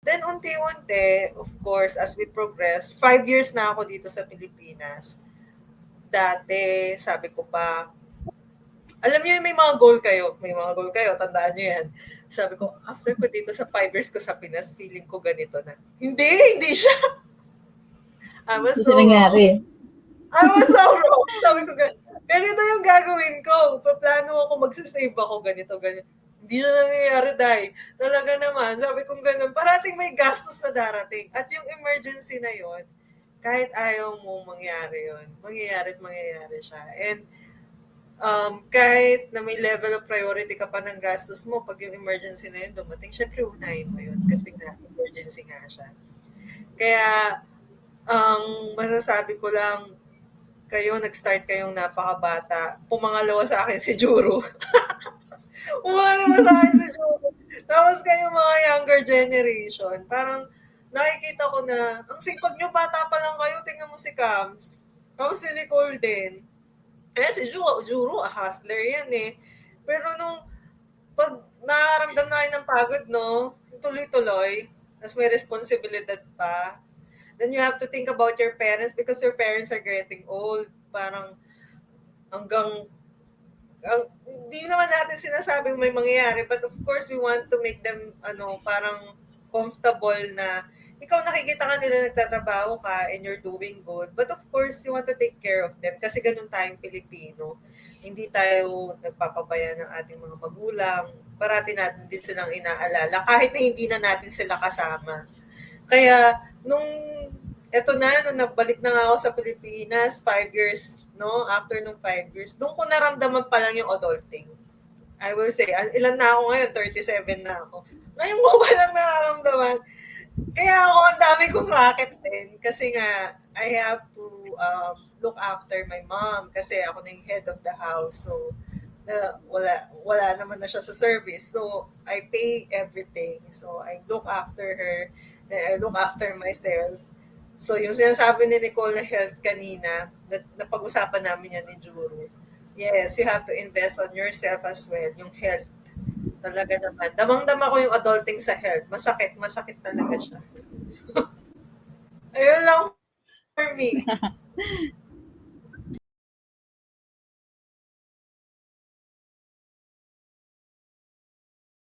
Then unti-unti, of course, as we progress, 5 years na ako dito sa Pilipinas. Dati, sabi ko pa, alam niyo may mga goal kayo, tandaan niyo yan. Sabi ko, after ko dito sa 5 years ko sa Pinas, feeling ko ganito na. Hindi siya. I was Hindi so siya nangyari. wrong. Sabi ko, ganito yung gagawin ko. Paplano ako, magsasave ako, ganito. Hindi na nangyayari, Day. Talaga naman, sabi kong ganun, parating may gastos na darating. At yung emergency na yon, kahit ayaw mo mangyari yon, mangyayari siya. And kahit na may level of priority ka pa ng gastos mo, pag yung emergency na yun dumating, syempre unahin mo yun kasi nga, emergency nga siya. Kaya, ang masasabi ko lang, kayo, nag-start kayong napakabata. Pumangalawa sa akin si Juro. Pumangalawa sa akin si Juro. Tapos kayo mga younger generation, parang nakikita ko na, ang sipag nyo, bata pa lang kayo, tingnan mo si Cams. Tapos si Nicole din. Eh, si Juro, hustler yan eh. Pero nung pag nararamdam na kayo ng pagod, no, tuloy-tuloy, tapos may responsibilidad pa, then you have to think about your parents because your parents are getting old. Parang hanggang hindi naman natin sinasabing may mangyayari, but of course we want to make them parang comfortable na ikaw nakikita ka nila nagtatrabaho ka and you're doing good. But of course, you want to take care of them kasi ganun tayong Pilipino. Hindi tayo nagpapabaya ng ating mga magulang. Parati natin din silang inaalala kahit na hindi na natin sila kasama. Kaya, nung nung nagbalik na nga ako sa Pilipinas, 5 years, no? After nung 5 years, doon ko naramdaman pa lang yung adulting. I will say, ilan na ako ngayon? 37 na ako. Ngayon mo pa lang nararamdaman. Kaya ako, ang dami kong racket din. Kasi nga, I have to look after my mom. Kasi ako na yung head of the house. So, wala naman na siya sa service. So, I pay everything. So, I look after her. Then I look after myself. So, yung sinasabi ni Nicole na health kanina, napag-usapan namin yan ni Juro. Yes, you have to invest on yourself as well, yung health. Talaga naman. Damang-dama ko yung adulting sa health. Masakit talaga siya. Ayun lang for me.